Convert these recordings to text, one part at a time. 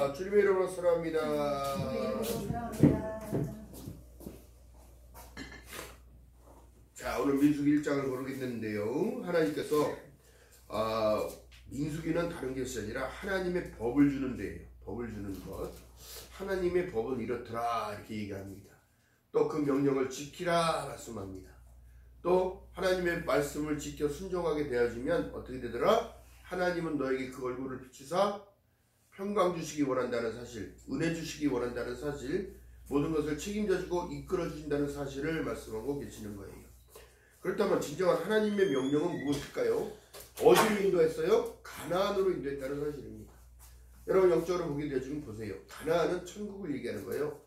사랑합니다. 주님의 이름으로 사랑합니다. 자, 오늘 민수기 1장을 고르겠는데요. 하나님께서 민수기는 다른 것이 아니라 하나님의 법을 주는 데예요. 법을 주는 것. 하나님의 법은 이렇더라 이렇게 얘기합니다. 또 그 명령을 지키라 말씀합니다. 또 하나님의 말씀을 지켜 순종하게 되어지면 어떻게 되더라? 하나님은 너에게 그 얼굴을 비추사 평강 주시기 원한다는 사실, 은혜 주시기 원한다는 사실, 모든 것을 책임져주고 이끌어 주신다는 사실을 말씀하고 계시는 거예요. 그렇다면 진정한 하나님의 명령은 무엇일까요? 어디로 인도했어요? 가나안으로 인도했다는 사실입니다. 여러분 영적으로 보게 되어 지금 보세요. 가나안은 천국을 얘기하는 거예요.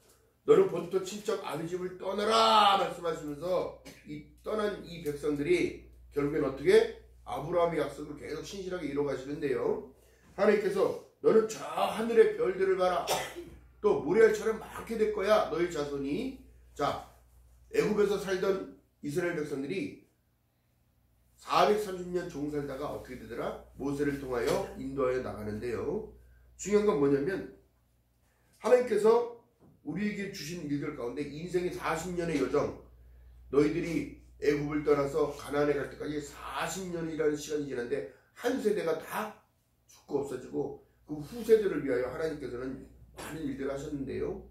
너는 본토 친척 아비 집을 떠나라 말씀하시면서 이 떠난 이 백성들이 결국엔 어떻게? 아브라함의 약속을 계속 신실하게 이뤄가시는데요. 하나님께서 너는 저 하늘의 별들을 봐라. 또 모래알처럼 많게 될 거야. 너희 자손이. 자, 애굽에서 살던 이스라엘 백성들이 430년 종살다가 어떻게 되더라? 모세를 통하여 인도하여 나가는데요. 중요한 건 뭐냐면 하나님께서 우리에게 주신 일들 가운데 인생의 40년의 여정, 너희들이 애굽을 떠나서 가나안에 갈 때까지 40년이라는 시간이 지났는데 한 세대가 다 죽고 없어지고 그 후세대를 위하여 하나님께서는 많은 일들을 하셨는데요.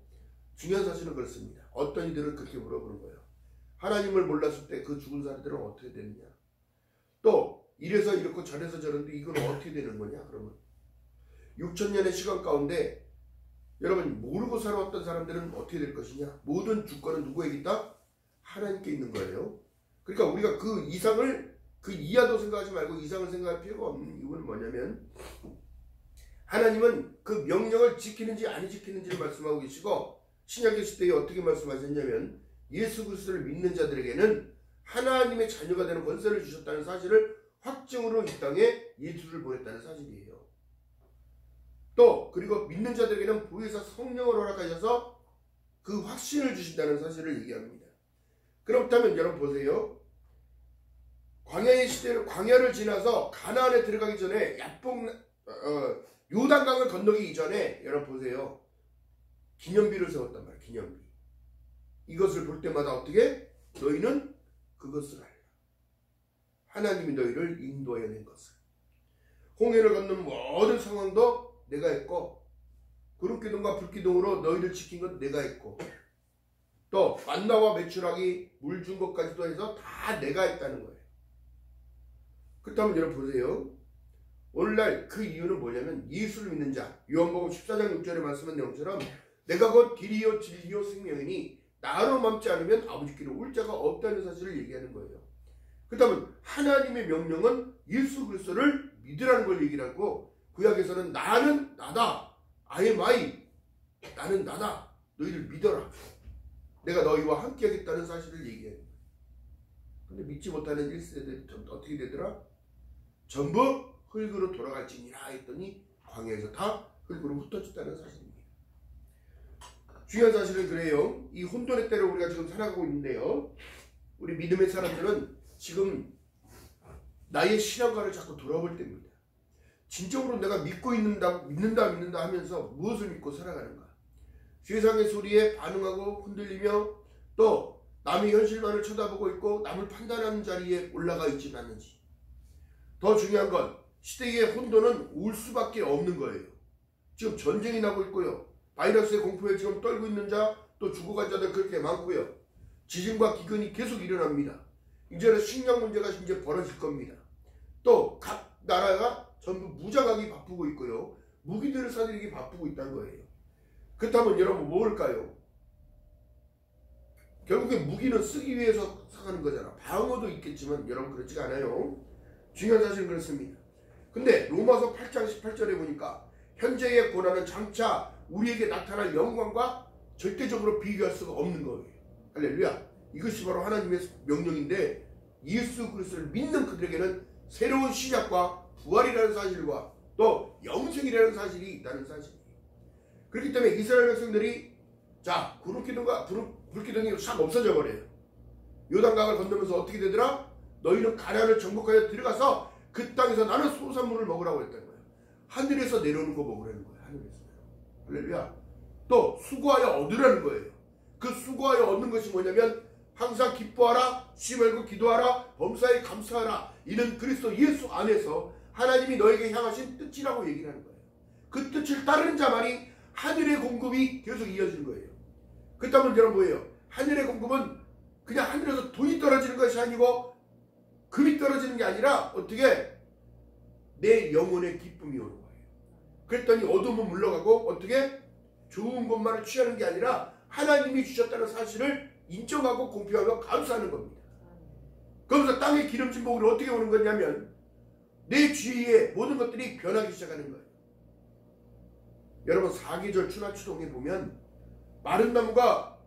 중요한 사실은 그렇습니다. 어떤 이들은 그렇게 물어보는 거예요. 하나님을 몰랐을 때 그 죽은 사람들은 어떻게 되느냐. 또 이래서 이렇고 저래서 저런데 이건 어떻게 되는 거냐. 그러면 6천년의 시간 가운데 여러분 모르고 살아왔던 사람들은 어떻게 될 것이냐. 모든 주권은 누구에게 있다? 하나님께 있는 거예요. 그러니까 우리가 그 이상을, 그 이하도 생각하지 말고 이상을 생각할 필요가 없는 이유는 뭐냐면 하나님은 그 명령을 지키는지 안 지키는지를 말씀하고 계시고 신약의 시대에 어떻게 말씀하셨냐면 예수 그리스도를 믿는 자들에게는 하나님의 자녀가 되는 권세를 주셨다는 사실을 확증으로 이 땅에 예수를 보냈다는 사실이에요. 또 그리고 믿는 자들에게는 보혜사 성령을 허락하셔서 그 확신을 주신다는 사실을 얘기합니다. 그렇다면 여러분 보세요. 광야의 시대를, 광야를 지나서 가나안에 들어가기 전에 요단강을 건너기 이전에 여러분 보세요. 기념비를 세웠단 말이에요. 기념비. 이것을 볼 때마다 어떻게? 너희는 그것을 알라. 하나님이 너희를 인도해낸 것을. 홍해를 건너는 모든 상황도 내가 했고 구름기둥과 불기둥으로 너희를 지킨 건 내가 했고 또 만나와 메추라기 물 준 것까지도 해서 다 내가 했다는 거예요. 그렇다면 여러분 보세요. 오늘날 그 이유는 뭐냐면 예수를 믿는 자, 요한복음 14장 6절에 말씀한 내용처럼 내가 곧 길이요 진리요 생명이니 나로 맘지 않으면 아버지께로 올 자가 없다는 사실을 얘기하는 거예요. 그렇다면 하나님의 명령은 예수 그리스도를 믿으라는 걸 얘기를 하고 구약에서는 나는 나다. I am I. 나는 나다. 너희를 믿어라. 내가 너희와 함께 하겠다는 사실을 얘기해요. 근데 믿지 못하는 1세대들이 어떻게 되더라? 전부 흙으로 돌아갈지니라 했더니 광야에서 다 흙으로 흩어졌다는 사실입니다. 중요한 사실은 그래요. 이 혼돈의 때를 우리가 지금 살아가고 있는데요. 우리 믿음의 사람들은 지금 나의 신앙과를 자꾸 돌아볼 때입니다. 진정으로 내가 믿는다 하면서 무엇을 믿고 살아가는가? 세상의 소리에 반응하고 흔들리며 또 남의 현실만을 쳐다보고 있고 남을 판단하는 자리에 올라가 있지는 않는지. 더 중요한 건 시대의 혼돈은 올 수밖에 없는 거예요. 지금 전쟁이 나고 있고요. 바이러스의 공포에 지금 떨고 있는 자, 또 죽어간 자들 그렇게 많고요. 지진과 기근이 계속 일어납니다. 이제는 식량 문제가 이제 벌어질 겁니다. 또 각 나라가 전부 무장하기 바쁘고 있고요. 무기들을 사들이기 바쁘고 있다는 거예요. 그렇다면 여러분 뭘까요? 결국에 무기는 쓰기 위해서 사가는 거잖아. 방어도 있겠지만 여러분 그렇지가 않아요. 중요한 사실은 그렇습니다. 근데 로마서 8장 18절에 보니까 현재의 고난은 장차 우리에게 나타날 영광과 절대적으로 비교할 수가 없는 거예요. 할렐루야. 이것이 바로 하나님의 명령인데 예수 그리스도를 믿는 그들에게는 새로운 시작과 부활이라는 사실과 또 영생이라는 사실이 있다는 사실이에요. 그렇기 때문에 이스라엘 백성들이 자 구름기둥과 불기둥이 싹 없어져 버려요. 요단강을 건너면서 어떻게 되더라? 너희는 가나안을 정복하여 들어가서 그 땅에서 나는 소산물을 먹으라고 했다는 거예요. 하늘에서 내려오는 거 먹으라는 거예요. 하늘에서. 할렐루야. 또 수고하여 얻으라는 거예요. 그 수고하여 얻는 것이 뭐냐면 항상 기뻐하라, 쉬지 말고 기도하라, 범사에 감사하라. 이는 그리스도 예수 안에서 하나님이 너에게 향하신 뜻이라고 얘기를 하는 거예요. 그 뜻을 따르는 자만이 하늘의 공급이 계속 이어지는 거예요. 그렇다면 여러분 뭐예요? 하늘의 공급은 그냥 하늘에서 돈이 떨어지는 것이 아니고 금이 떨어지는 게 아니라 어떻게? 내 영혼의 기쁨이 오는 거예요. 그랬더니 어둠은 물러가고 어떻게? 좋은 것만을 취하는 게 아니라 하나님이 주셨다는 사실을 인정하고 공표하며 감사하는 겁니다. 그러면서 땅의 기름진 복이 어떻게 오는 거냐면 내 주위에 모든 것들이 변하기 시작하는 거예요. 여러분 사계절 추나추동에 보면 마른 나무가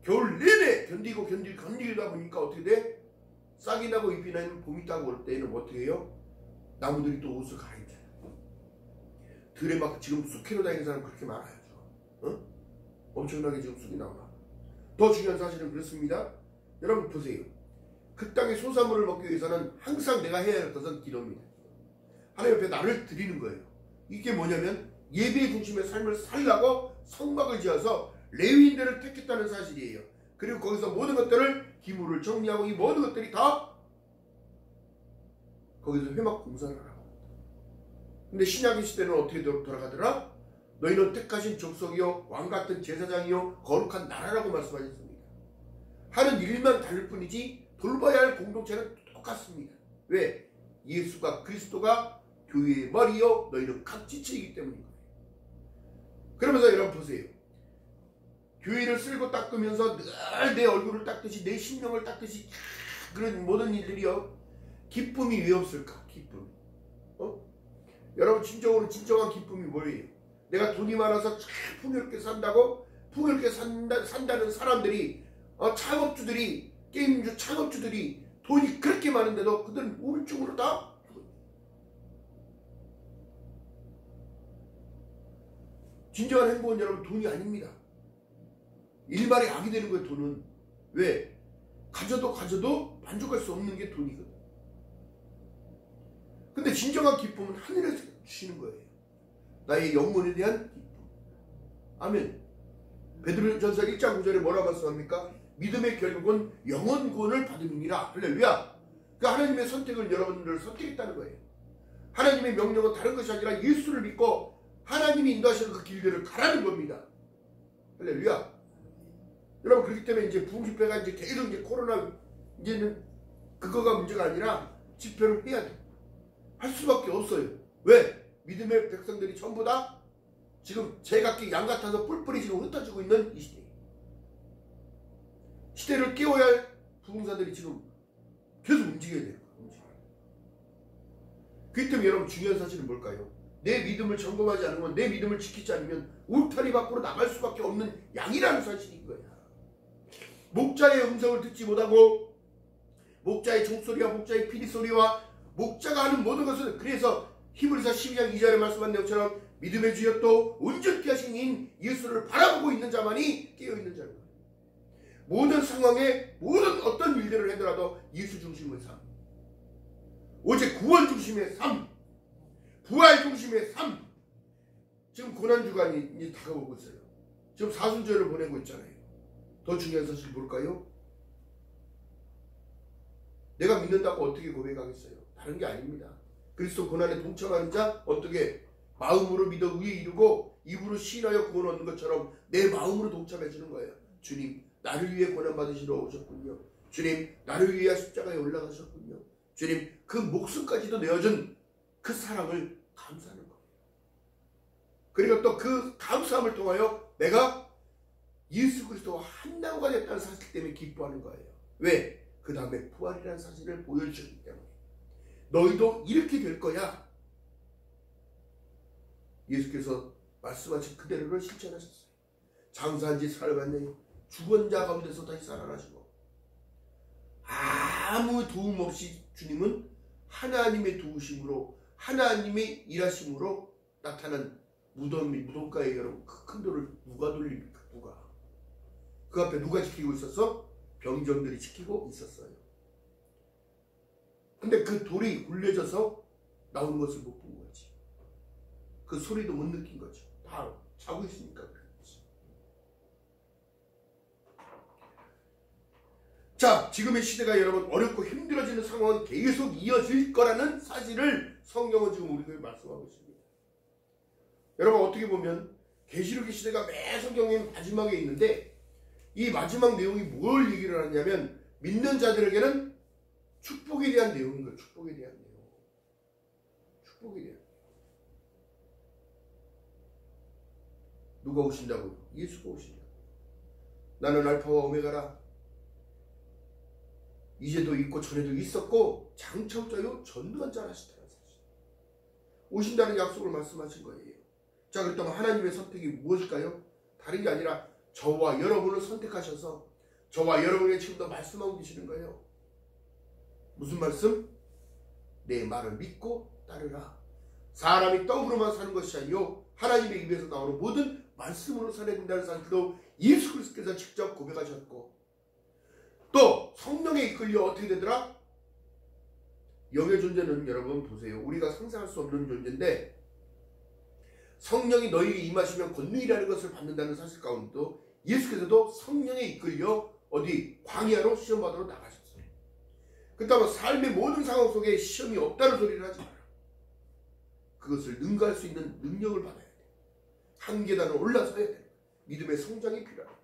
겨울 내내 견디다 보니까 어떻게 돼? 싹이 나고 잎이 나는 봄이 딱 올 때는 어떻게 해요? 나무들이 또 옷을 갈아입잖아요. 들에 막 지금 쑥캐로 다니는 사람 그렇게 많아요. 어? 엄청나게 지금 쑥이 나오나. 더 중요한 사실은 그렇습니다. 여러분 보세요. 그 땅의 소산물을 먹기 위해서는 항상 내가 해야 할 것은 기도입니다. 하나님 옆에 나를 드리는 거예요. 이게 뭐냐면 예배 중심의 삶을 살라고 성막을 지어서 레위인들을 택했다는 사실이에요. 그리고 거기서 모든 것들을 기물을 정리하고 이 모든 것들이 다 거기서 회막 공사를 하라고. 근데 신약의 시대는 어떻게 돌아가더라? 너희는 택하신 족속이요 왕같은 제사장이요 거룩한 나라라고 말씀하셨습니다. 하는 일만 다를 뿐이지 돌봐야 할 공동체는 똑같습니다. 왜? 예수가 그리스도가 교회의 머리요 너희는 각 지체이기 때문인 거예요. 그러면서 여러분 보세요. 교회를 쓸고 닦으면서 늘 내 얼굴을 닦듯이 내 심령을 닦듯이 그런 모든 일들이요. 기쁨이 왜 없을까? 기쁨. 여러분 진정한 기쁨이 뭐예요? 내가 돈이 많아서 풍요롭게 산다고? 풍요롭게 산다는 사람들이 창업주들이 게임주 창업주들이 돈이 그렇게 많은데도 그들은 우울증으로 다 진정한 행복은 여러분 돈이 아닙니다. 일말에 악이 되는 거예요. 돈은. 왜? 가져도 만족할 수 없는 게 돈이거든. 근데 진정한 기쁨은 하늘에서 주시는 거예요. 나의 영혼에 대한 기쁨. 아멘. 베드로전서 1장 9절에 뭐라고 말씀합니까? 믿음의 결국은 영원 구원을 받음이니라. 할렐루야. 그 하나님의 선택을 여러분들을 선택했다는 거예요. 하나님의 명령은 다른 것이 아니라 예수를 믿고 하나님이 인도하시는 그 길들을 가라는 겁니다. 할렐루야. 여러분 그렇기 때문에 이제 부흥집회가 이제 계속 이제 코로나 이제는 그거가 문제가 아니라 집회를 해야 돼. 할 수밖에 없어요. 왜? 믿음의 백성들이 전부 다 지금 제각기 양 같아서 뿔뿔이 지금 흩어지고 있는 이 시대에 시대를 깨워야 할 부흥사들이 지금 계속 움직여야 돼요. 그렇기 때문에 여러분 중요한 사실은 뭘까요? 내 믿음을 점검하지 않으면 내 믿음을 지키지 않으면 울타리 밖으로 나갈 수밖에 없는 양이라는 사실인 거야. 목자의 음성을 듣지 못하고 목자의 종소리와 목자의 피리소리와 목자가 하는 모든 것은 그래서 히브리서 12장 2절에 말씀한 내용처럼 믿음의 주여 또 온전케 하신 인 예수를 바라보고 있는 자만이 깨어있는 자는 거예요. 모든 상황에 모든 어떤 일들을 하더라도 예수 중심의 삶, 오직 구원 중심의 삶, 부활 중심의 삶. 지금 고난주간이 이제 다가오고 있어요. 지금 사순절을 보내고 있잖아요. 더 중요한 사실 뭘까요? 내가 믿는다고 어떻게 고백하겠어요? 다른 게 아닙니다. 그리스도 고난에 동참하는 자 어떻게 마음으로 믿어 의에 이르고 입으로 시인하여 구원 얻는 것처럼 내 마음으로 동참해 주는 거예요. 주님 나를 위해 고난 받으시러 오셨군요. 주님 나를 위해 십자가에 올라가셨군요. 주님 그 목숨까지도 내어준 그 사랑을 감사하는 거예요. 그리고 또 그 감사함을 통하여 내가 예수 그리스도와 한 나무가 됐다는 사실 때문에 기뻐하는 거예요. 왜? 그 다음에 부활이라는 사실을 보여주셨기 때문에 너희도 이렇게 될 거야. 예수께서 말씀하신 그대로를 실천하셨어요. 장사한 지 사흘 만에 죽은 자 가운데서 다시 살아나시고 아무 도움 없이 주님은 하나님의 도우심으로 하나님의 일하심으로 나타난 무덤가에 여러분 큰 돌을 누가 돌립니까? 누가? 그 앞에 누가 지키고 있었어? 병정들이 지키고 있었어요. 근데 그 돌이 굴려져서 나오는 것을 못 본 거지. 그 소리도 못 느낀 거죠. 다 자고 있으니까 그렇지. 자, 지금의 시대가 여러분 어렵고 힘들어지는 상황은 계속 이어질 거라는 사실을 성경은 지금 우리에게 말씀하고 있습니다. 여러분 어떻게 보면 계시록의 시대가 매 성경의 마지막에 있는데 이 마지막 내용이 뭘 얘기를 하냐면 믿는 자들에게는 축복에 대한 내용인 거예요. 축복에 대한 내용. 축복에 대한. 누가 오신다고요? 예수가 오신다. 나는 알파와 오메가라. 이제도 있고 전에도 있었고 장차오자요 전능한 자라 하시다는 사실. 오신다는 약속을 말씀하신 거예요. 자, 그렇다면 하나님의 선택이 무엇일까요? 다른 게 아니라 저와 여러분을 선택하셔서 저와 여러분에게 지금도 말씀하고 계시는 거예요. 무슨 말씀? 내 말을 믿고 따르라. 사람이 떡으로만 사는 것이 아니요 하나님의 입에서 나오는 모든 말씀으로 살아야 된다는 사실도 예수 그리스도께서 직접 고백하셨고, 또 성령에 이끌려 어떻게 되더라? 영의 존재는 여러분 보세요. 우리가 상상할 수 없는 존재인데 성령이 너희에게 임하시면 권능이라는 것을 받는다는 사실 가운데도 예수께서도 성령에 이끌려 어디 광야로 시험받으러 나가셨어요. 그렇다면 삶의 모든 상황 속에 시험이 없다는 소리를 하지 마라. 그것을 능가할 수 있는 능력을 받아야 돼. 한 계단을 올라서야 돼. 믿음의 성장이 필요하다.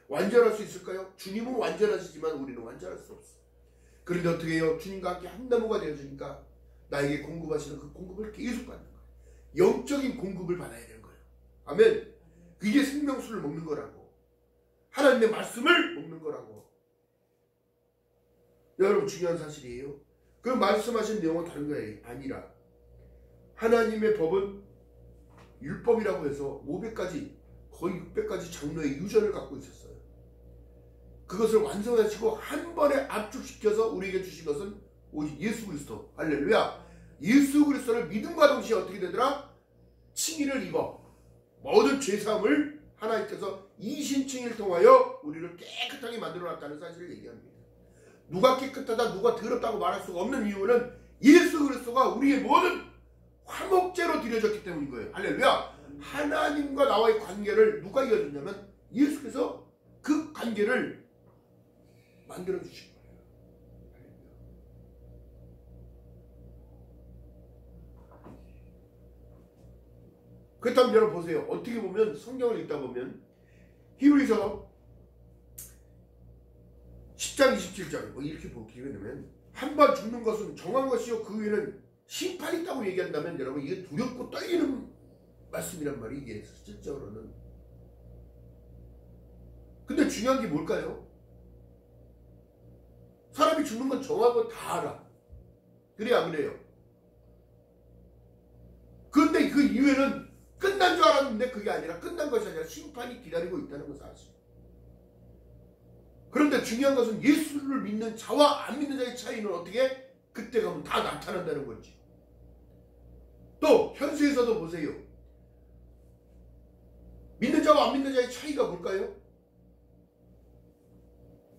완전할 수 있을까요? 주님은 완전하시지만 우리는 완전할 수 없어. 그런데 어떻게 해요? 주님과 함께 한 나무가 되어주니까 나에게 공급하시는 그 공급을 계속 받는 거예요. 영적인 공급을 받아야 되는 거예요. 아멘. 그게 생명수를 먹는 거라고. 하나님의 말씀을 먹는 거라고. 여러분 중요한 사실이에요. 그 말씀하신 내용은 다른 거예요. 아니라 하나님의 법은 율법이라고 해서 500가지 거의 600가지 장로의 유전을 갖고 있었어요. 그것을 완성하시고 한 번에 압축시켜서 우리에게 주신 것은 오직 예수 그리스도. 할렐루야. 예수 그리스도를 믿음과 동시에 어떻게 되더라? 칭의를 입어 모든 죄사함을 하나님께서 이신칭의를 통하여 우리를 깨끗하게 만들어놨다는 사실을 얘기합니다. 누가 깨끗하다 누가 더럽다고 말할 수가 없는 이유는 예수 그리스도가 우리의 모든 화목제로 드려졌기 때문인 거예요. 할렐루야. 하나님과 나와의 관계를 누가 이어줬냐면 예수께서 그 관계를 만들어 주신 거예요. 그렇다면 여러분 보세요. 어떻게 보면 성경을 읽다 보면 히브리서 10장 27절 뭐 이렇게 보게 되면 한 번 죽는 것은 정한 것이요 그 위에는 심판이 있다고 얘기한다면 여러분 이게 두렵고 떨리는 말씀이란 말이 이게 실질적으로는. 근데 중요한 게 뭘까요? 사람이 죽는 건 정하고 다 알아. 그래요 안 그래요? 그런데 그 이후에는 끝난 줄 알았는데 그게 아니라 끝난 것이 아니라 심판이 기다리고 있다는 것을 아시죠. 그런데 중요한 것은 예수를 믿는 자와 안 믿는 자의 차이는 어떻게? 그때 가면 다 나타난다는 거지. 또 현수에서도 보세요. 믿는 자와 안 믿는 자의 차이가 뭘까요?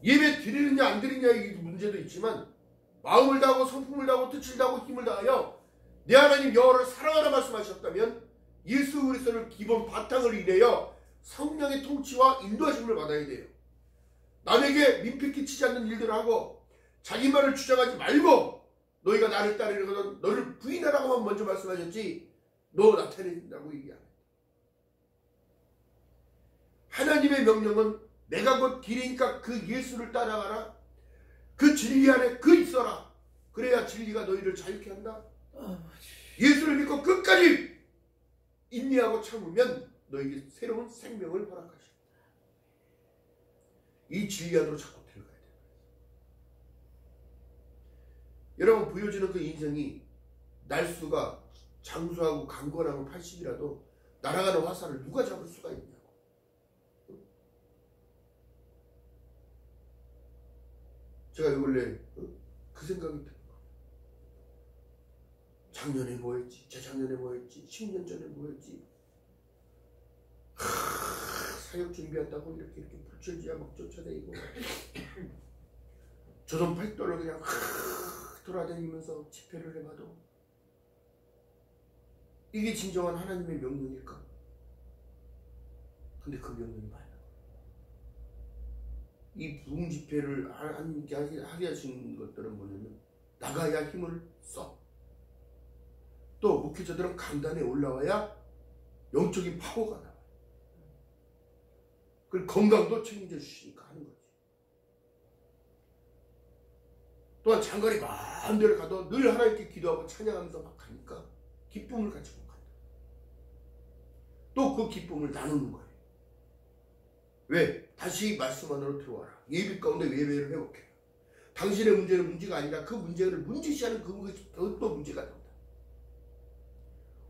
예배 드리느냐 안 드리느냐의 문제도 있지만 마음을 다하고 성품을 다하고 뜻을 다하고 힘을 다하여 내 하나님 여호와를 사랑하라 말씀하셨다면 예수 그리스도를 기본 바탕을 이내어 성령의 통치와 인도하심을 받아야 돼요. 남에게 민폐 끼치지 않는 일들을 하고 자기 말을 주장하지 말고 너희가 나를 따르는 것은 너를 부인하라고만 먼저 말씀하셨지 너 나타낸다고 얘기 안 해. 하나님의 명령은 내가 곧 길이니까 그 예수를 따라가라. 그 진리 안에 그 있어라. 그래야 진리가 너희를 자유케 한다. 예수를 믿고 끝까지 인내하고 참으면 너희에게 새로운 생명을 허락하신다. 이 진리 안으로 자꾸 들어가야 돼요. 여러분 보여지는 그 인생이 날수가 장수하고 강건하고 80이라도 날아가는 화살을 누가 잡을 수가 있냐고. 제가 요 근래 그 생각이 들어요. 작년에 뭐 했지? 재작년에 뭐 했지? 10년 전에 뭐 했지? 사역 준비한다고 이렇게 불철지야 막 쫓아다니고 조선 팔도를 그냥 돌아다니면서 집회를 해봐도 이게 진정한 하나님의 명령일까? 근데 그 명령이 맞아. 이 부흥 집회를 하나님께 하게 하신 것들은 뭐냐면 나가야 힘을 써. 또 목회자들은 강단에 올라와야 영적인 파워가 나와요. 그리고 건강도 책임져 주시니까 하는 거지. 또한 장관이 마음대로 가도 늘 하나님께 기도하고 찬양하면서 막 가니까 기쁨을 가지고 간다. 또 그 기쁨을 나누는 거예요. 왜? 다시 말씀 안으로 들어와라. 예배 가운데 예배를 회복해라. 당신의 문제는 문제가 아니라 그 문제를 문제시하는 그것이 또 문제가 된다.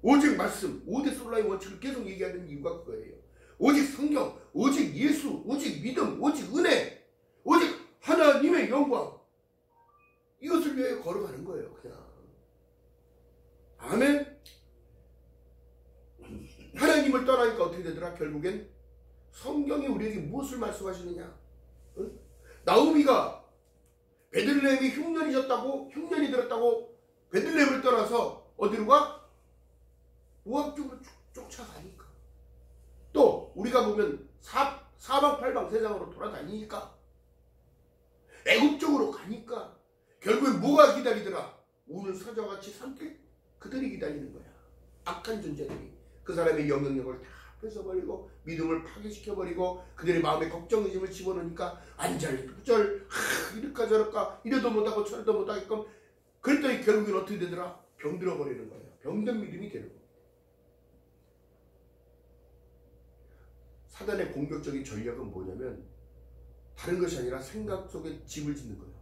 오직 말씀, 5대 솔라의 원칙을 계속 얘기하는 이유가 그거예요. 오직 성경, 오직 예수, 오직 믿음, 오직 은혜, 오직 하나님의 영광. 이것을 위해 걸어가는 거예요. 그냥. 아멘. 하나님을 떠나니까 어떻게 되더라? 결국엔 성경이 우리에게 무엇을 말씀하시느냐? 응? 나오미가 베들레헴이 흉년이 들었다고 베들레헴을 떠나서 어디로 가? 모압 쪽으로 쫓아가니까. 또 우리가 보면 사방팔방 세상으로 돌아다니니까 애굽 쪽으로 가니까 결국엔 뭐가 기다리더라? 우는 사자와 같이 삼킬 그들이 기다리는 거야. 악한 존재들이 그 사람의 영향력을 다 뺏어버리고 믿음을 파괴시켜버리고 그들의 마음에 걱정 의심을 집어넣으니까 안절부절 이럴까 저럴까 이래도 못하고 저래도 못하게끔 그랬더니 결국엔 어떻게 되더라? 병들어 버리는 거예요. 병든 믿음이 되는 거예요. 사단의 공격적인 전략은 뭐냐면 다른 것이 아니라 생각 속에 집을 짓는 거예요.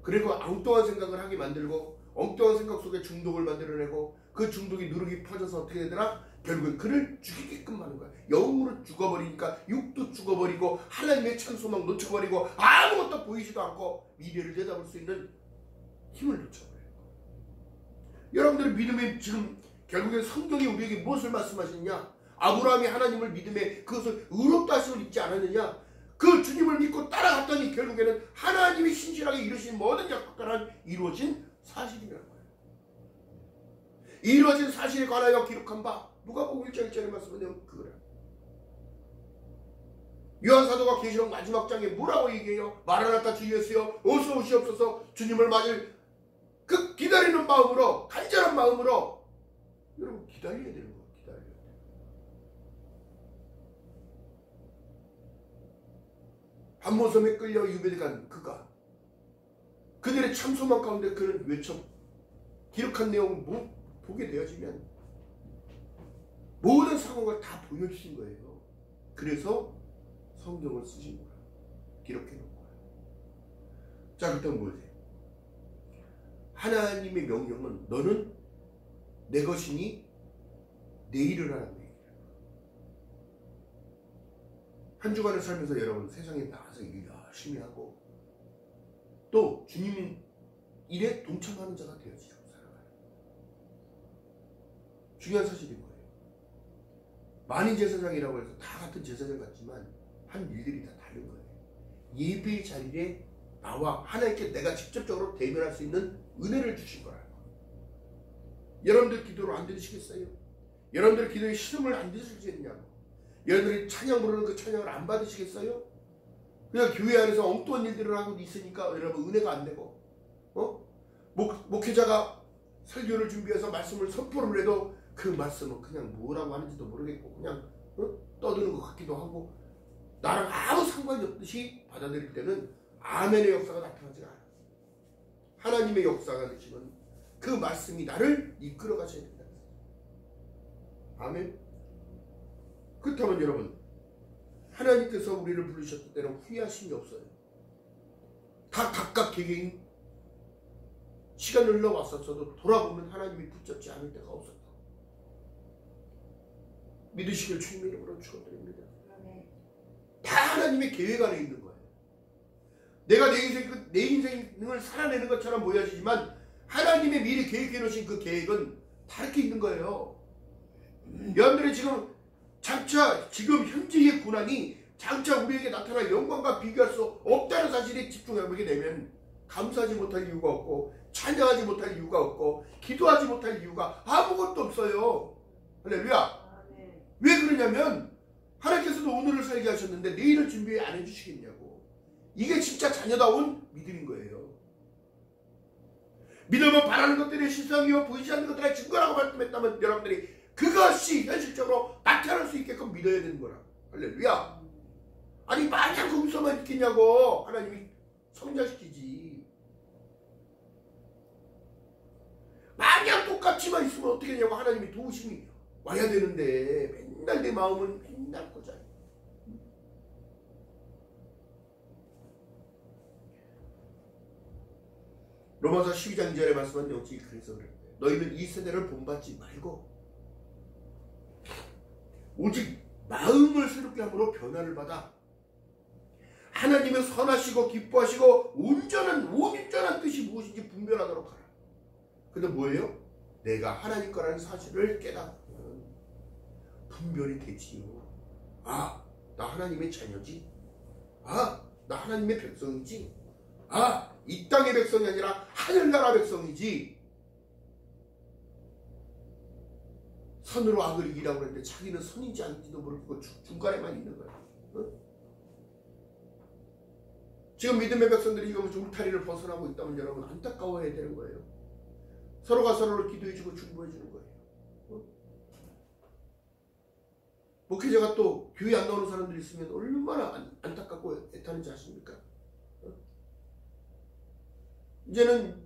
그리고 엉뚱한 생각을 하게 만들고 엉뚱한 생각 속에 중독을 만들어내고 그 중독이 누르기 퍼져서 어떻게 되더라? 결국엔 그를 죽이게끔 하는 거야. 영으로 죽어버리니까 육도 죽어버리고 하나님의 참 소망 놓쳐버리고 아무것도 보이지도 않고 미래를 내다볼 수 있는 힘을 놓쳐버려요. 여러분들의 믿음이 지금 결국엔 성경이 우리에게 무엇을 말씀하시느냐? 아브라함이 하나님을 믿음에 그것을 의롭다 하심을 잊지 않았느냐? 그 주님을 믿고 따라갔더니 결국에는 하나님이 신실하게 이루신 모든 약속과는 이루어진 사실이라는 거예요. 이루어진 사실에 관하여 기록한 바 누가복음 1장 1절에 말씀은 그거야. 요한사도가 계시록 마지막 장에 뭐라고 얘기해요? 마라나타 주 예수여 어서 오시옵소서. 주님을 맞을 그 기다리는 마음으로 간절한 마음으로 여러분 기다려야 되는 거예요. 기다려야 돼요. 반모섬에 끌려 유배돼 간 그가 그들의 참소망 가운데 그는 외쳐 기록한 내용을 보게 되어지면 모든 상황을 다 보여주신 거예요. 그래서 성경을 쓰신 거야. 기록해 놓은 거야. 자, 그렇다면 뭐지? 하나님의 명령은 너는 내 것이니 내 일을 하라는 얘기야. 한 주간을 살면서 여러분 세상에 나가서 일 열심히 하고 또 주님 일에 동참하는 자가 되어지고 살아가요. 중요한 사실인 거예요. 많은 제사장이라고 해서 다 같은 제사장 같지만 한 일들이 다 다른 거예요. 예배의 자리에 나와 하나님께 내가 직접적으로 대면할 수 있는 은혜를 주신 거라고. 여러분들 기도를 안 들으시겠어요? 여러분들 기도에 신음을 안 들으시겠냐고. 여러분들이 찬양 부르는 그 찬양을 안 받으시겠어요? 그냥 교회 안에서 엉뚱한 일들을 하고 있으니까 여러분 은혜가 안 되고 목회자가 설교를 준비해서 말씀을 선포를 해도 그 말씀은 그냥 뭐라고 하는지도 모르겠고 그냥 떠드는 것 같기도 하고 나랑 아무 상관이 없듯이 받아들일 때는 아멘의 역사가 나타나지 않아요. 하나님의 역사가 되시면 그 말씀이 나를 이끌어 가셔야 된다. 아멘. 그렇다면 여러분 하나님께서 우리를 부르셨을 때는 후회하심이 없어요. 다 각각 개개인 시간을 흘러왔었어도 돌아보면 하나님이 붙잡지 않을 때가 없었다. 믿으시길 주님의 이름으로 축원드립니다. 다 하나님의 계획 안에 있는 거예요. 내가 내 인생을 살아내는 것처럼 보여지지만 하나님의 미리 계획해 놓으신 그 계획은 다르게 있는 거예요. 여러분들이 지금 현재의 고난이 장차 우리에게 나타날 영광과 비교할 수 없다는 사실에 집중해보게 되면 감사하지 못할 이유가 없고 찬양하지 못할 이유가 없고 기도하지 못할 이유가 아무것도 없어요. 할렐루야. 왜 그러냐면 하나님께서도 오늘을 살게 하셨는데 내일을 준비 안 해주시겠냐고. 이게 진짜 자녀다운 믿음인 거예요. 믿음은 바라는 것들이 실상이요 보이지 않는 것들의 증거라고 말씀했다면 여러분들이 그것이 현실적으로 나타날 수 있게끔 믿어야 되는 거라. 할렐루야. 아니 마냥 거기서만 있겠냐고. 하나님이 성장시키지. 마냥 똑같이만 있으면 어떻게 되냐고. 하나님이 도우심이 와야 되는데 맨날 내 마음은 맨날 거잖아. 로마서 12장 2절에 말씀한 역시 그래서 그래. 너희는 이 세대를 본받지 말고 오직 마음을 새롭게 함으로 변화를 받아 하나님의 선하시고 기뻐하시고 온전한 뜻이 무엇인지 분별하도록 하라. 근데 뭐예요? 내가 하나님 거라는 사실을 깨닫으면 분별이 되지요. 아, 나 하나님의 자녀지. 아, 나 하나님의 백성이지. 아, 이 땅의 백성이 아니라 하늘나라 백성이지. 선으로 악을 이기라고 그랬는데 자기는 선인지 아닌지도 모르고 중간에만 있는 거야. 어? 지금 믿음의 백성들이 이거 울타리를 벗어나고 있다면 여러분 안타까워해야 되는 거예요. 서로가 서로를 기도해주고 중보해주는 거예요. 어? 목회자가 또 교회 안 나오는 사람들이 있으면 얼마나 안타깝고 애타는지 아십니까? 어? 이제는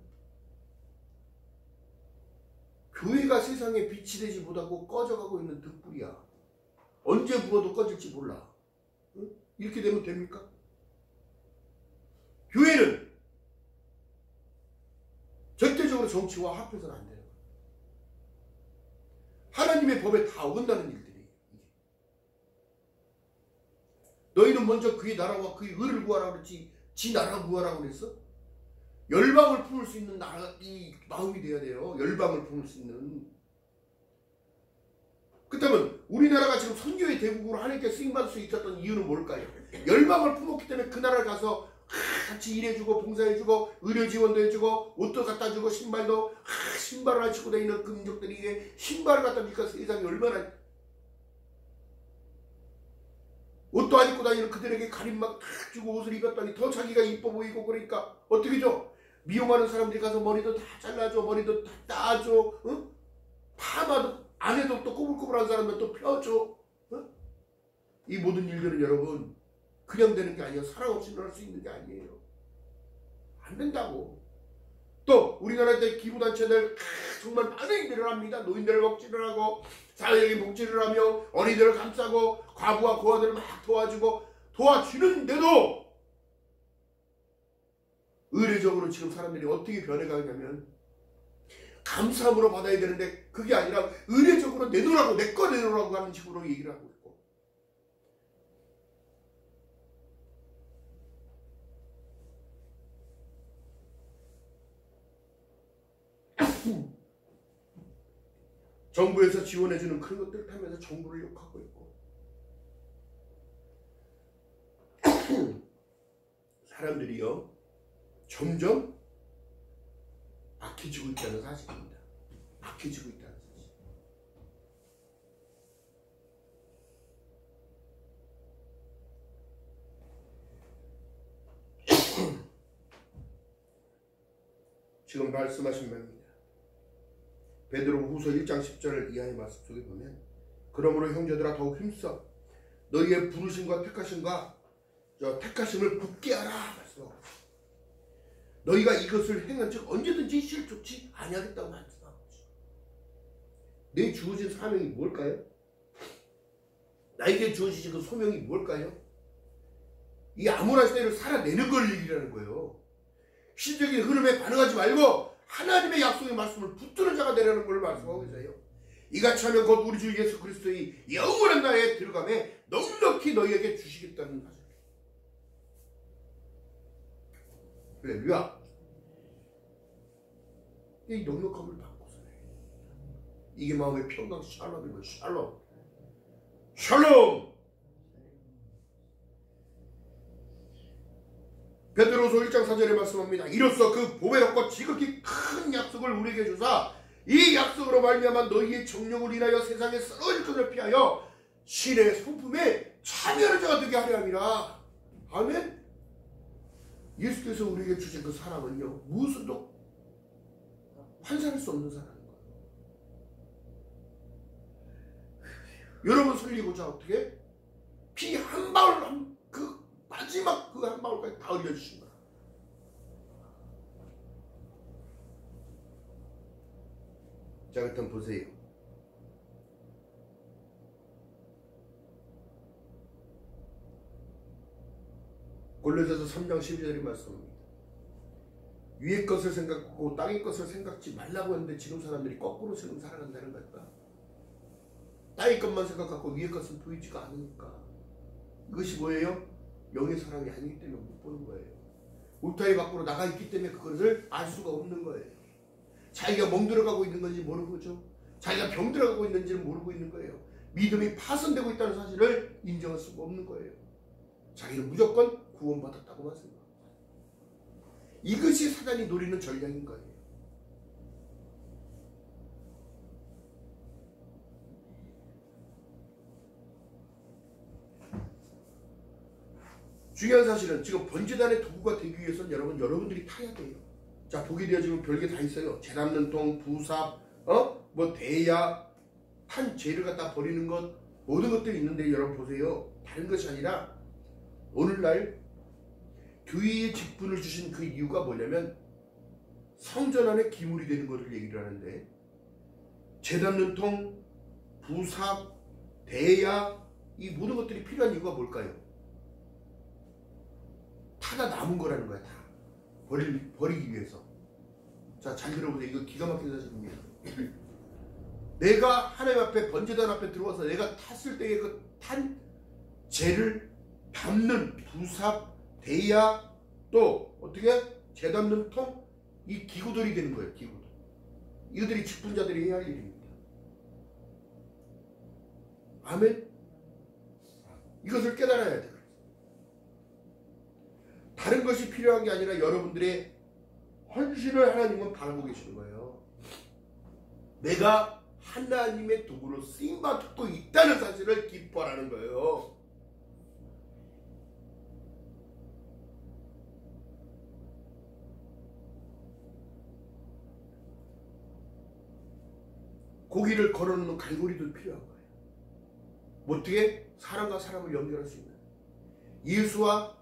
교회가 세상에 빛이 되지 못하고 꺼져가고 있는 등불이야. 언제 불어도 꺼질지 몰라. 어? 이렇게 되면 됩니까? 교회는 절대적으로 정치와 합해서는 안 되는 거예요. 하나님의 법에 다 어긋나는 일들이에요. 너희는 먼저 그의 나라와 그의 의를 구하라 그랬지 지 나라 구하라고 그랬어? 열방을 품을 수 있는 이 마음이 돼야 돼요. 열방을 품을 수 있는. 그렇다면 우리나라가 지금 선교의 대국으로 하나님께 쓰임받을 수 있었던 이유는 뭘까요? 열방을 품었기 때문에 그 나라를 가서 같이 일해주고 봉사해주고 의료 지원도 해주고 옷도 갖다주고 신발도 신발을 안 신고 다니는 그 민족들이 이게 신발을 갖다 주니까 세상이 얼마나 옷도 안 입고 다니는 그들에게 가림막 주고 옷을 입었더니 더 자기가 이뻐 보이고 그러니까 어떻게 죠? 미용하는 사람들이 가서 머리도 다 잘라줘 머리도 다 따줘 응? 파마도 안 해도 또 꼬불꼬불한 사람은 또 펴줘 응? 이 모든 일들은 여러분 그냥 되는 게 아니에요. 사랑 없이는 할 수 있는 게 아니에요. 안 된다고. 또 우리나라의 기부단체들 정말 많은 일을 합니다. 노인들을 복지를 하고 사회적인 복지를 하며 어린이들을 감싸고 과부와 고아들을 막 도와주고 도와주는데도 의례적으로 지금 사람들이 어떻게 변해가냐면 감사함으로 받아야 되는데 그게 아니라 의례적으로 내놓으라고 내 거 내놓으라고 하는 식으로 얘기를 하고 있고 정부에서 지원해주는 그런 것들을 타면서 정부를 욕하고 있고 사람들이요 점점 악해지고 있다는 사실입니다. 악해지고 있다는 사실. 지금 말씀하신 말입니다. 베드로후서 1장 10절 이하의 말씀 속에 보면 그러므로 형제들아 더욱 힘써 너희의 부르심과 택하심을 굳게 하라 말씀하고 너희가 이것을 행한 즉 언제든지 실족치 아니하겠다고 말씀하고 내 주어진 사명이 뭘까요? 나에게 주어진 그 소명이 뭘까요? 이 아무나 시대를 살아내는 걸 얘기하는 거예요. 시적인 흐름에 반응하지 말고 하나님의 약속의 말씀을 붙드는 자가 되라는 걸 말씀하고 계세요. 이같이 하면 곧 우리 주 예수 그리스도의 영원한 나라에 들어가매 넉넉히 너희에게 주시겠다는 말씀. 할렐루야. 이 넉넉함을 받고서 이게 마음의 평강 샬롬이고 샬롬. 샬롬. 베드로서 1장 4절에 말씀합니다. 이로써 그 보배롭고 지극히 큰 약속을 우리에게 주사 이 약속으로 말미암아 너희의 정욕을 인하여 세상에 쓰러질 것을 피하여 신의 성품에 참여하는 자가 되게 하려 함이라. 아멘. 예수께서 우리에게 주신 그 사랑은요, 무엇으로도 환산할 수 없는 사랑인 거예요. 여러분 살리고자 어떻게? 피 한 방울, 그 마지막 그 한 방울까지 다 흘려주신 거야. 자, 일단 보세요. 골로새서 3장 12절의 말씀입니다. 위의 것을 생각하고 땅의 것을 생각지 말라고 했는데 지금 사람들이 거꾸로 지금 살아간다는 걸까? 땅의 것만 생각하고 위의 것은 보이지가 않으니까. 이것이 뭐예요? 영의 사람이 아니기 때문에 못 보는 거예요. 울타리 밖으로 나가 있기 때문에 그것을 알 수가 없는 거예요. 자기가 멍들어가고 있는 건지 모르고 그죠? 자기가 병들어가고 있는지는 모르고 있는 거예요. 믿음이 파손되고 있다는 사실을 인정할 수가 없는 거예요. 자기는 무조건 구원받았다고만 생각합니다. 이것이 사단이 노리는 전략인 거예요. 중요한 사실은 지금 번제단의 도구가 되기 위해서는 여러분들이 타야 돼요. 자, 보게 되어 지금 별게 다 있어요. 재 담는 통, 부삽, 뭐 대야, 판 죄를 갖다 버리는 것, 모든 것들이 있는데 여러분 보세요. 다른 것이 아니라 오늘날 교회에 직분을 주신 그 이유가 뭐냐면 성전 안에 기물이 되는 것을 얘기를 하는데, 재 담는 통, 부삽, 대야, 이 모든 것들이 필요한 이유가 뭘까요? 타다 남은 거라는 거야. 다 버리기 위해서. 자, 잘 들어보세요. 이거 기가 막힌 사실입니다. 내가 하나님 앞에 번제단 앞에 들어와서 내가 탔을 때의 그 탄 재를 담는 부삽, 대야, 또 어떻게 재 담는 통, 이 기구들이 되는 거예요. 기구들. 이것들이 직분자들이 해야 할 일입니다. 아멘. 이것을 깨달아야 돼요. 다른 것이 필요한 게 아니라 여러분들의 헌신을 하나님은 바라보고 계시는 거예요. 내가 하나님의 도구로 쓰임받고 있다는 사실을 기뻐하라는 거예요. 고기를 걸어놓는 갈고리도 필요한 거예요. 어떻게? 사람과 사람을 연결할 수 있는, 예수와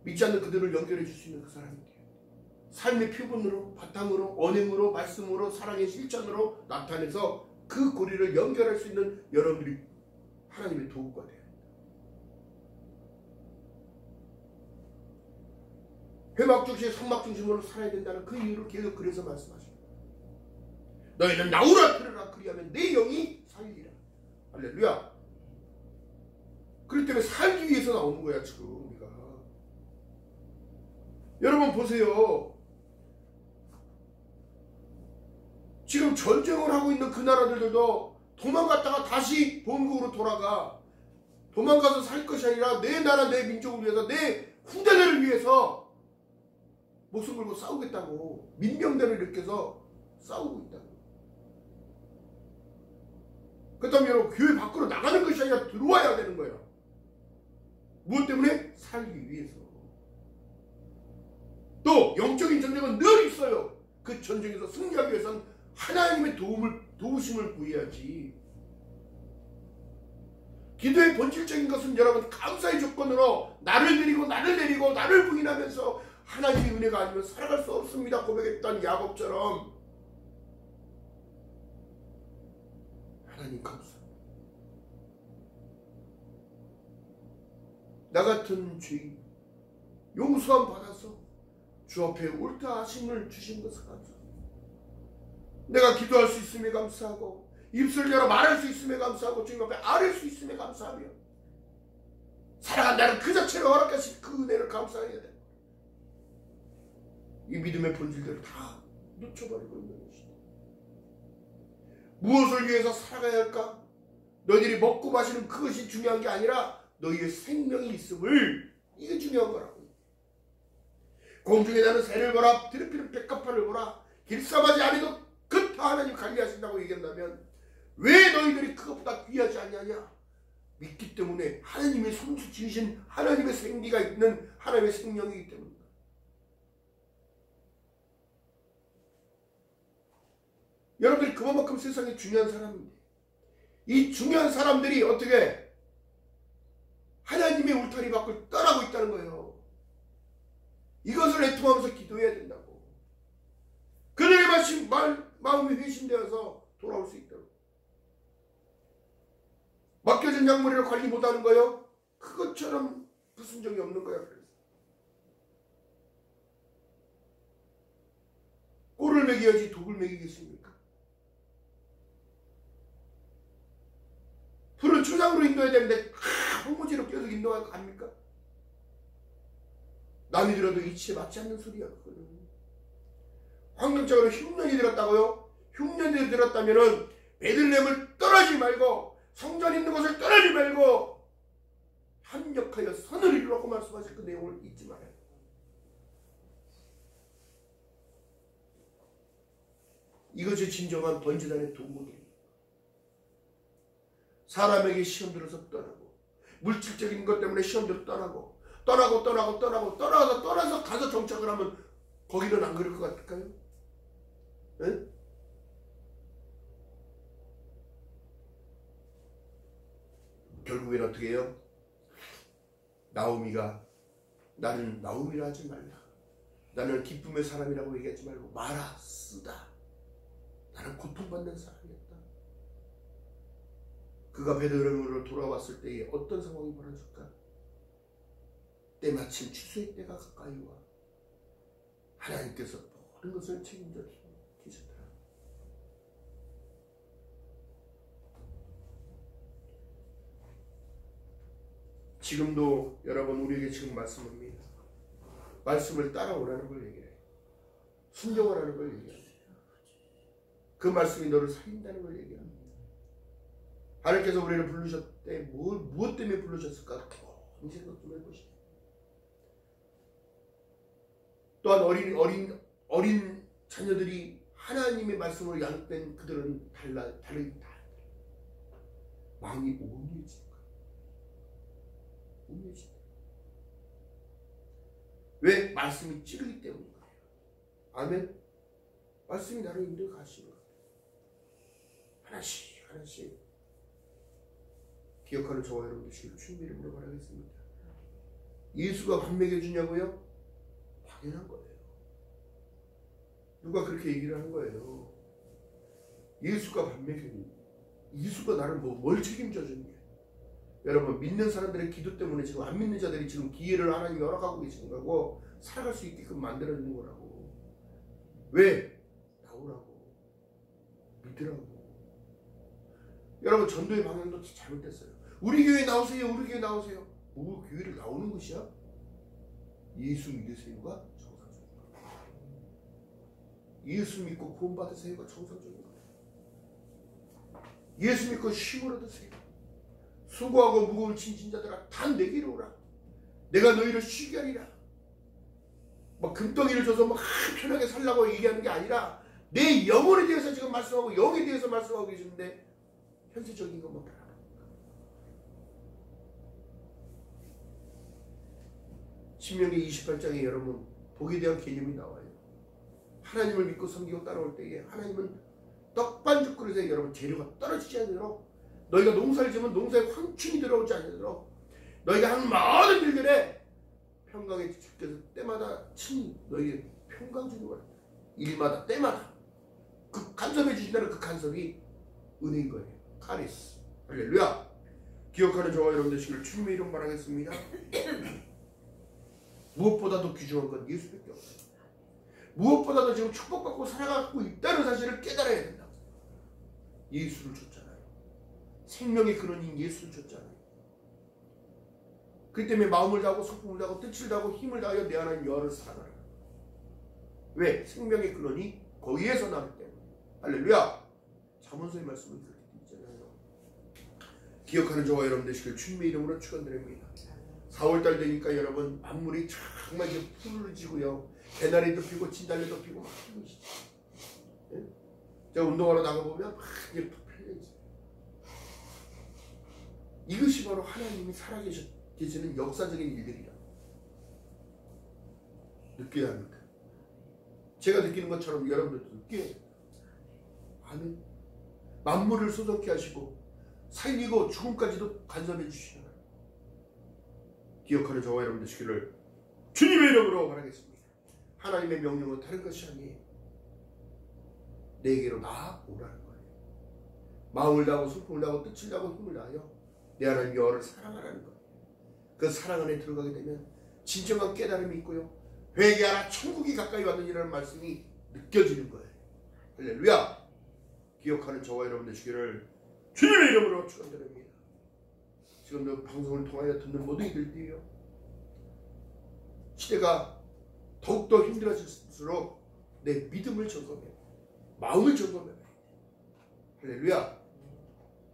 믿지 않는 그들을 연결해 줄 수 있는 그 사람이 돼요. 삶의 표본으로, 바탕으로, 언행으로, 말씀으로, 사랑의 실천으로 나타내서 그 고리를 연결할 수 있는 여러분들이 하나님의 도구가 돼야 합니다. 회막 중심, 성막 중심으로 살아야 된다는 그 이유를 계속 그래서 말씀하십니다. 너희는 나오라 들으라 그리하면 내 영이 살리라. 할렐루야. 그렇기 때문에 살기 위해서 나오는 거야 지금 우리가. 여러분 보세요. 지금 전쟁을 하고 있는 그 나라들도 도망갔다가 다시 본국으로 돌아가. 도망가서 살 것이 아니라 내 나라, 내 민족을 위해서, 내 후대들을 위해서 목숨 걸고 싸우겠다고 민병대를 일으켜서 싸우고 있다고. 그렇다면 여러분 교회 밖으로 나가는 것이 아니라 들어와야 되는 거예요. 무엇 때문에? 살기 위해서. 또 영적인 전쟁은 늘 있어요. 그 전쟁에서 승리하기 위해서는 하나님의 도우심을 구해야지. 기도의 본질적인 것은 여러분 감사의 조건으로 나를 내리고 나를 부인하면서 하나님의 은혜가 아니면 살아갈 수 없습니다 고백했던 야곱처럼 하나님 감사합니다. 나 같은 죄인 용서함 받아서 주 앞에 옳다 하심을 주신 것을 감사합니다. 내가 기도할 수 있음에 감사하고 입술 열어 말할 수 있음에 감사하고 주님 앞에 아뢰 수 있음에 감사하며 살아간다는 그 자체로 허락하신 그 은혜를 감사해야 돼. 이 믿음의 본질들을 다 놓쳐버리고 있는 것이다. 무엇을 위해서 살아가야 할까? 너희들이 먹고 마시는 그것이 중요한 게 아니라 너희의 생명이 있음을 이게 중요한 거라고. 공중에 나는 새를 보라, 드리피는 백합화를 보라, 길쌈하지 않아도 그다 하나님 관리하신다고 얘기한다면 왜 너희들이 그것보다 귀하지 않냐냐? 믿기 때문에 하나님의 손수 지으신 하나님의 생기가 있는 하나님의 생명이기 때문입니다. 여러분들이 그만큼 세상에 중요한 사람인데 이 중요한 사람들이 어떻게 하나님의 울타리 밖을 떠나고 있다는 거예요. 이것을 애통하면서 기도해야 된다고. 그들의 마음이 회심되어서 돌아올 수 있도록. 맡겨진 작물이를 관리 못하는 거요? 그것처럼 불순종이 없는 거야. 그래서 꼴을 먹여야지 독을 먹이겠습니까? 풀은 초장으로 인도해야 되는데 황무지로 계속 인도가 갑니까? 남이 들어도 이치에 맞지 않는 소리야. 그거는. 환경적으로 흉년이 들었다고요? 흉년이 들었다면은 베들레헴을 떠나지 말고 성전 있는 곳을 떠나지 말고 합력하여 선을 이루라고 말씀하실 그 내용을 잊지 말아요. 이것이 진정한 번제단의 도구입니다. 사람에게 시험 들어서 떠나고 물질적인 것 때문에 시험 들어 떠나서 가서 정착을 하면 거기는 안 그럴 것 같을까요? 네? 결국엔 어떻게 해요? 나오미가 나는 나오미라 하지 말라. 나는 기쁨의 사람이라고 얘기하지 말고 마라 쓰다. 나는 고통받는 사람이었다. 그가 베들레헴으로 돌아왔을 때에 어떤 상황이 벌어질까? 때마침 추수의 때가 가까이 와 하나님께서 모든 것을 책임져 계셨더라. 지금도 여러분 우리에게 지금 말씀합니다. 말씀을 따라오라는 걸 얘기해요. 순종하라는 걸 얘기합니다. 그 말씀이 너를 살린다는 걸 얘기합니다. 하나님께서 우리를 부르셨대 무엇 때문에 부르셨을까? 이 생각 좀 해보시죠. 또한 어린 자녀들이 하나님의 말씀으로 양육된 그들은 다르다. 마음이 온유해진 거예요. 온유해진 거예요. 왜? 말씀이 찌르기 때문인 거예요. 아멘. 말씀이 나를 인도해 가시는 거예요. 하나씩 기억하는 저와 여러분들 주님의 이름으로 바라겠습니다. 예수가 밥 먹여주냐고요? 당연한 거예요. 누가 그렇게 얘기를 하는 거예요. 예수가 밥 먹여주니 예수가 나를 뭘 책임져 주냐. 여러분 믿는 사람들의 기도 때문에 지금 안 믿는 자들이 지금 기회를 하나님이 허락하고 계시는 거고 살아갈 수 있게끔 만들어 주는 거라고. 왜? 나오라고. 믿으라고. 여러분 전도의 방향도 잘못됐어요. 우리 교회 나오세요. 우리 교회 나오세요. 뭐 교회를 나오는 것이야? 예수 믿으세요가 정상적인 거예요. 예수 믿고 구원 받으세요가 정상적인 거예요. 예수 믿고 쉼을 얻으세요. 수고하고 무거운 짐진자들아 다 내게로 오라. 내가 너희를 쉬게 하리라. 막 금덩이를 줘서 막 편하게 살라고 얘기하는 게 아니라 내 영혼에 대해서 지금 말씀하고 영에 대해서 말씀하고 계시는데 현실적인 것만 바라봅니다. 신명기 28장에 여러분 복에 대한 개념이 나와요. 하나님을 믿고 섬기고 따라올 때에 하나님은 떡반죽 그릇에 여러분 재료가 떨어지지 않도록 너희가 농사를 지으면 농사에 황충이 들어오지 않도록 너희가 하는 모든 일들에 평강의 주께서 때마다 친히 너희에게 평강 주는 거랍니다. 일마다 때마다 그 간섭해 주신다는 그 간섭이 은혜인 거예요. 카리스. 할렐루야. 기억하는 저와 여러분 되시기를 주님의 이름 바라겠습니다. 무엇보다도 귀중한 건 예수밖에 없어요. 무엇보다도 지금 축복받고 살아가고 있다는 사실을 깨달아야 된다. 예수를 줬잖아요. 생명의 근원인 예수를 줬잖아요. 그렇기 때문에 마음을 다하고 성품을 다하고 뜻을 다하고 힘을 다하여 내 하나님 여호와를 사랑하라. 왜? 생명의 근원이 거기에서 나기 때문에. 할렐루야. 잠언서의 말씀은 그렇게 있잖아요. 기억하는 저와 여러분 되시길 주님의 이름으로 축원드립니다. 4월달 되니까 여러분 만물이 정말 이제 푸르지고요. 개나리도 피고 진달래도 피고 막 피고 있어요. 예? 제가 운동하러 나가보면 막 이렇게 펴져 있어요. 이것이 바로 하나님이 살아계시는 역사적인 일들이라 느껴야 합니다. 제가 느끼는 것처럼 여러분들도 느껴야 돼요. 아멘. 만물을 소속케 하시고 살리고 죽음까지도 간섭해 주시는 기억하는 저와 여러분 되시기를 주님의 이름으로 바라겠습니다. 하나님의 명령은 다른 것이 아니에요. 내게로 나오라는 거예요. 마음을 다하고 슬픔을 다하고 뜻을 다하고 힘을 다하여 내 하나님 여호와를 사랑하라는 거예요. 그 사랑 안에 들어가게 되면 진정한 깨달음이 있고요. 회개하라 천국이 가까이 왔느니라는 말씀이 느껴지는 거예요. 할렐루야. 기억하는 저와 여러분 되시기를 주님의 이름으로 축원드립니다. 지금도 방송을 통하여 듣는 모든 이들이요, 시대가 더욱더 힘들어질수록 내 믿음을 점검해, 마음을 점검해. 할렐루야.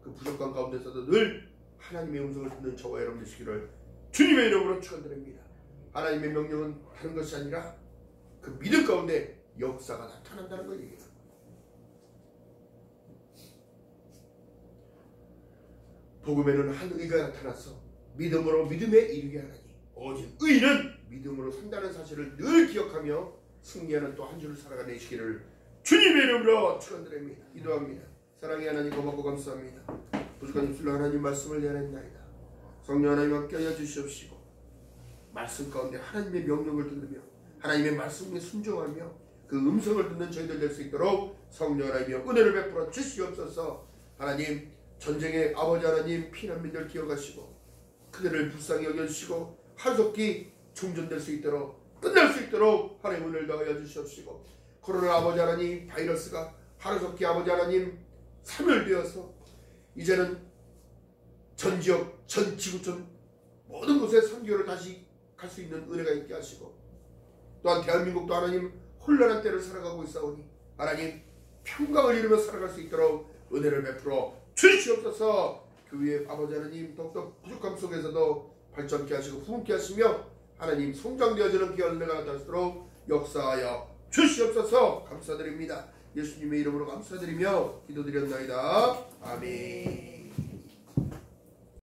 그 부족한 가운데서도 늘 하나님의 음성을 듣는 저와 여러분 되시기를 주님의 이름으로 축원드립니다. 하나님의 명령은 다른 것이 아니라 그 믿음 가운데 역사가 나타난다는 걸 얘기합니다. 복음에는 한 의가 나타나서 믿음으로 믿음에 이르게 하나니 오직 의는 믿음으로 산다는 사실을 늘 기억하며 승리하는 또 한 주를 살아가는 시기를 주님의 이름으로 축원드립니다. 기도합니다. 사랑의 하나님 고맙고 감사합니다. 부족한 입술로 하나님 말씀을 내어낸나이다. 성령 하나님 함께 하여 주시옵시고 말씀 가운데 하나님의 명령을 들으며 하나님의 말씀에 순종하며 그 음성을 듣는 저희들 될 수 있도록 성령 하나님의 은혜를 베풀어 주시옵소서. 하나님 전쟁의 아버지 하나님 피난민들 기억하시고 그들을 불쌍히 여겨주시고 하루속히 충전될 수 있도록 끝날 수 있도록 하나님 은혜를 더하여 주시옵시고 코로나 아버지 하나님 바이러스가 하루속히 아버지 하나님 사멸되어서 이제는 전 지역 전 지구촌 모든 곳에 선교를 다시 갈 수 있는 은혜가 있게 하시고 또한 대한민국도 하나님 혼란한 때를 살아가고 있사오니 하나님 평강을 이루며 살아갈 수 있도록 은혜를 베풀어 주시옵소서. 교회의 아버지 하나님 더욱더 부족함 속에서도 발전케 하시고 부흥케 하시며 하나님 성장되어지는 귀한 은혜가 나타날수록 역사하여 주시옵소서. 감사드립니다. 예수님의 이름으로 감사드리며 기도드렸나이다. 아멘.